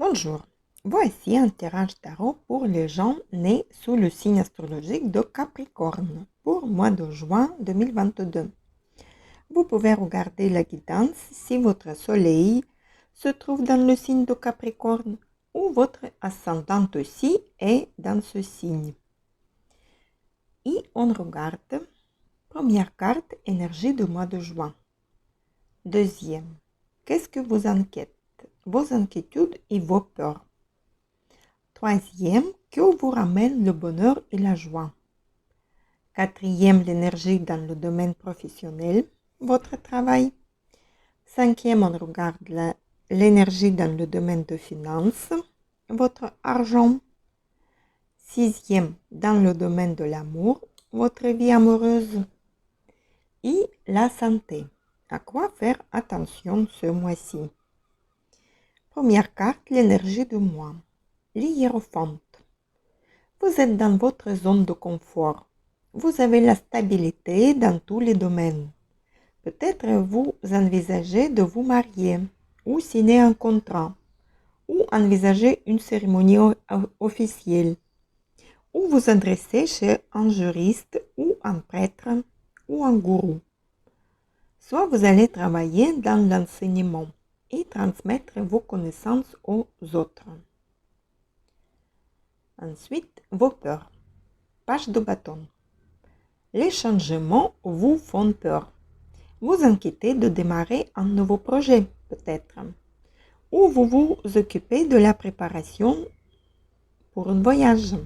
Bonjour, voici un tirage tarot pour les gens nés sous le signe astrologique de Capricorne pour mois de juin 2022. Vous pouvez regarder la guidance si votre soleil se trouve dans le signe de Capricorne ou votre ascendant aussi est dans ce signe. Et on regarde première carte, énergie du mois de juin. Deuxième, qu'est-ce que vous inquiète? Vos inquiétudes et vos peurs. Troisième, que vous ramène le bonheur et la joie. Quatrième, l'énergie dans le domaine professionnel, votre travail. Cinquième, on regarde l'énergie dans le domaine de finances, votre argent. Sixième, dans le domaine de l'amour, votre vie amoureuse. Et la santé. À quoi faire attention ce mois-ci? Première carte, l'énergie du mois. L'hiérophante. Vous êtes dans votre zone de confort. Vous avez la stabilité dans tous les domaines. Peut-être vous envisagez de vous marier ou signer un contrat ou envisager une cérémonie officielle ou vous adresser chez un juriste ou un prêtre ou un gourou. Soit vous allez travailler dans l'enseignement et transmettre vos connaissances aux autres. Ensuite, vos peurs. Page de bâton. Les changements vous font peur. Vous inquiétez de démarrer un nouveau projet, peut-être. Ou vous vous occupez de la préparation pour un voyage.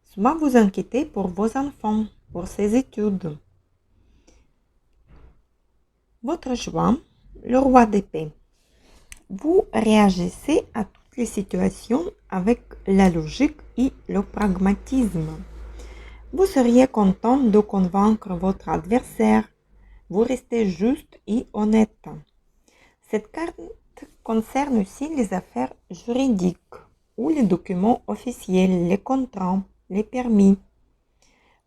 Soit vous inquiétez pour vos enfants, pour ses études. Votre joie, le roi d'épée. Vous réagissez à toutes les situations avec la logique et le pragmatisme. Vous seriez content de convaincre votre adversaire. Vous restez juste et honnête. Cette carte concerne aussi les affaires juridiques ou les documents officiels, les contrats, les permis.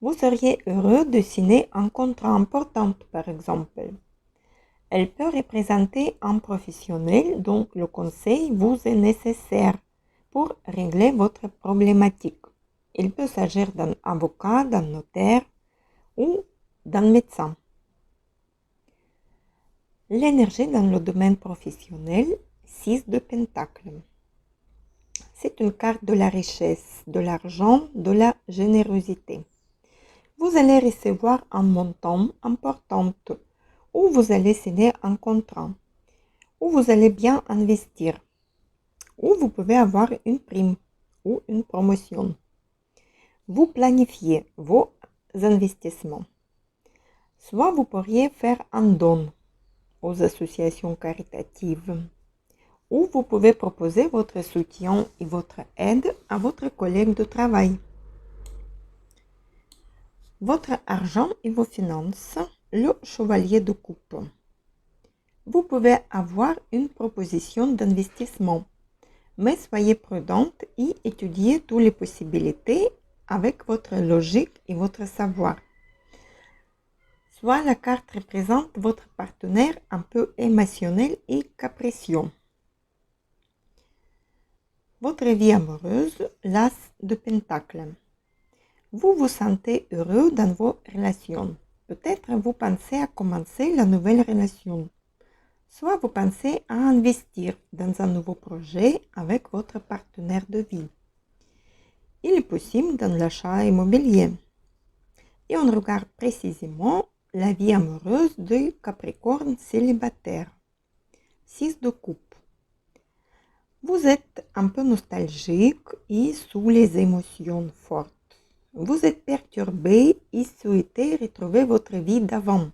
Vous seriez heureux de signer un contrat important, par exemple. Elle peut représenter un professionnel dont le conseil vous est nécessaire pour régler votre problématique. Il peut s'agir d'un avocat, d'un notaire ou d'un médecin. L'énergie dans le domaine professionnel, 6 de Pentacles. C'est une carte de la richesse, de l'argent, de la générosité. Vous allez recevoir un montant important ou vous allez signer un contrat ou vous allez bien investir ou vous pouvez avoir une prime ou une promotion. Vous planifiez vos investissements. Soit vous pourriez faire un don aux associations caritatives, ou vous pouvez proposer votre soutien et votre aide à votre collègue de travail. Votre argent et vos finances, le chevalier de coupe. Vous pouvez avoir une proposition d'investissement, mais soyez prudente et étudiez toutes les possibilités avec votre logique et votre savoir. Soit la carte représente votre partenaire un peu émotionnel et capricieux. Votre vie amoureuse, l'as de Pentacles. Vous vous sentez heureux dans vos relations. Peut-être vous pensez à commencer la nouvelle relation. Soit vous pensez à investir dans un nouveau projet avec votre partenaire de vie. Il est possible dans l'achat immobilier. Et on regarde précisément la vie amoureuse de Capricorne célibataire. 6 de coupe. Vous êtes un peu nostalgique et sous les émotions fortes. Vous êtes perturbé et souhaitez retrouver votre vie d'avant.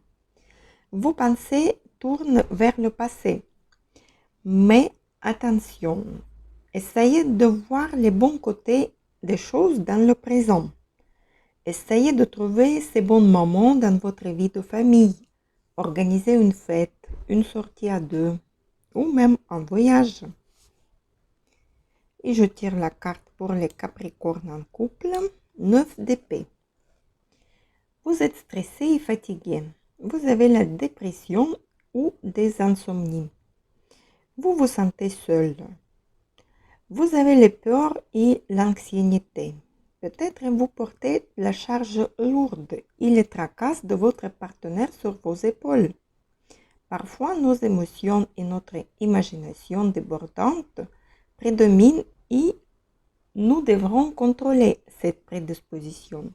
Vos pensées tournent vers le passé. Mais attention, essayez de voir les bons côtés des choses dans le présent. Essayez de trouver ces bons moments dans votre vie de famille. Organisez une fête, une sortie à deux ou même un voyage. Et je tire la carte pour les Capricornes en couple, 9 d'épée. Vous êtes stressé et fatigué. Vous avez la dépression ou des insomnies. Vous vous sentez seul. Vous avez les peurs et l'anxiété. Peut-être vous portez la charge lourde et les tracasses de votre partenaire sur vos épaules. Parfois, nos émotions et notre imagination débordante prédominent et nous devrons contrôler cette prédisposition.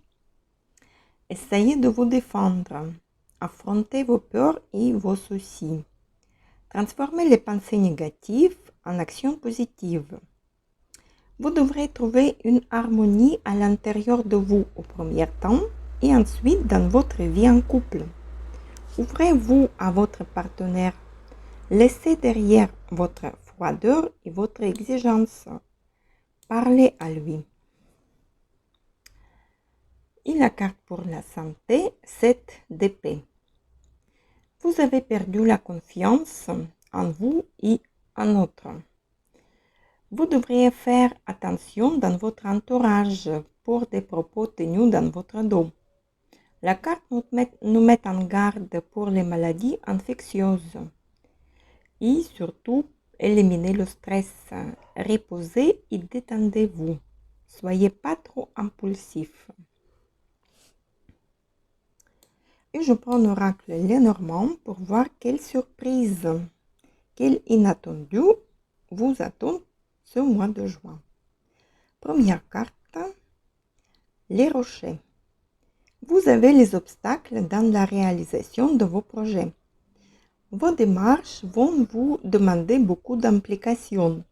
Essayez de vous défendre. Affrontez vos peurs et vos soucis. Transformez les pensées négatives en actions positives. Vous devrez trouver une harmonie à l'intérieur de vous au premier temps et ensuite dans votre vie en couple. Ouvrez-vous à votre partenaire. Laissez derrière votre froideur et votre exigence. Parlez à lui. Et la carte pour la santé, 7 d'épée. Vous avez perdu la confiance en vous et en autres. Vous devriez faire attention dans votre entourage pour des propos tenus dans votre dos. La carte nous met en garde pour les maladies infectieuses. Et surtout, éliminez le stress. Reposez et détendez-vous. Soyez pas trop impulsif. Et je prends l'oracle Lenormand pour voir quelle surprise, quel inattendu vous attend ce mois de juin. Première carte, les rochers. Vous avez les obstacles dans la réalisation de vos projets. Vos démarches vont vous demander beaucoup d'implication.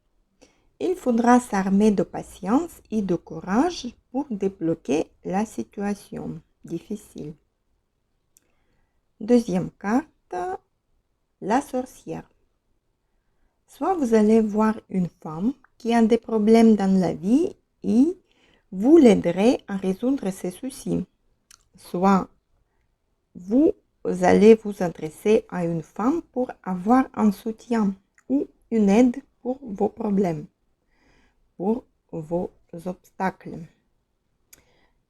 Il faudra s'armer de patience et de courage pour débloquer la situation difficile. Deuxième carte, la sorcière. Soit vous allez voir une femme qui a des problèmes dans la vie et vous l'aiderez à résoudre ses soucis. Soit vous allez vous adresser à une femme pour avoir un soutien ou une aide pour vos problèmes, pour vos obstacles.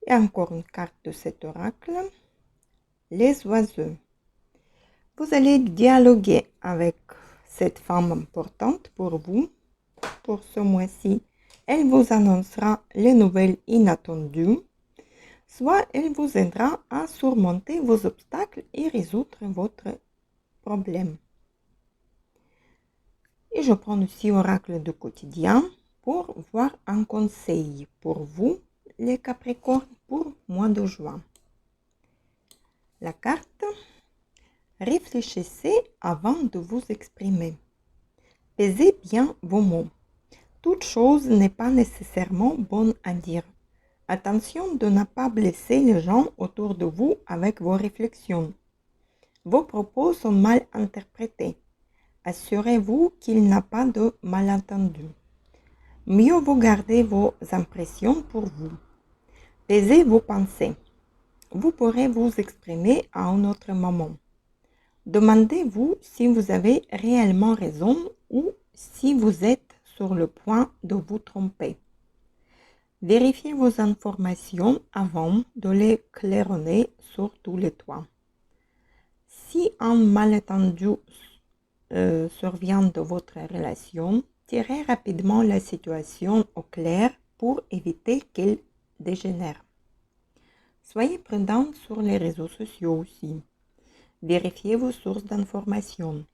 Et encore une carte de cet oracle, les oiseaux. Vous allez dialoguer avec cette femme importante pour vous pour ce mois-ci. Elle vous annoncera les nouvelles inattendues, soit elle vous aidera à surmonter vos obstacles et résoudre votre problème. Et je prends aussi oracle du quotidien pour voir un conseil pour vous, les Capricornes, pour mois de juin. La carte, réfléchissez avant de vous exprimer. Pesez bien vos mots. Toute chose n'est pas nécessairement bonne à dire. Attention de ne pas blesser les gens autour de vous avec vos réflexions. Vos propos sont mal interprétés. Assurez-vous qu'il n'y a pas de malentendu. Mieux vaut garder vos impressions pour vous. Pesez vos pensées. Vous pourrez vous exprimer à un autre moment. Demandez-vous si vous avez réellement raison ou si vous êtes sur le point de vous tromper. Vérifiez vos informations avant de les claironner sur tous les toits. Si un malentendu survient de votre relation, tirez rapidement la situation au clair pour éviter qu'elle dégénère. Soyez prudent sur les réseaux sociaux aussi. Vérifiez vos sources d'informations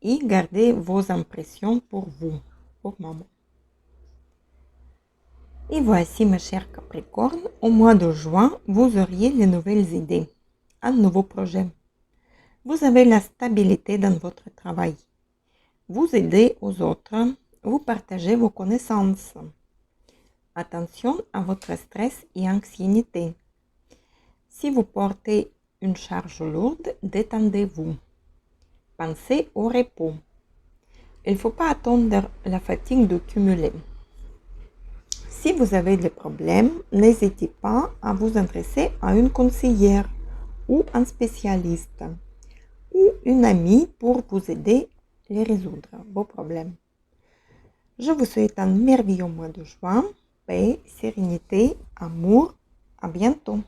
et gardez vos impressions pour vous, pour maman. Et voici, ma chère Capricorne, au mois de juin, vous auriez les nouvelles idées, un nouveau projet. Vous avez la stabilité dans votre travail. Vous aidez aux autres, vous partagez vos connaissances. Attention à votre stress et anxiété. Si vous portez une charge lourde, détendez-vous. Pensez au repos. Il ne faut pas attendre la fatigue de cumuler. Si vous avez des problèmes, n'hésitez pas à vous adresser à une conseillère ou un spécialiste ou une amie pour vous aider à les résoudre, vos problèmes. Je vous souhaite un merveilleux mois de juin, paix, sérénité, amour. À bientôt.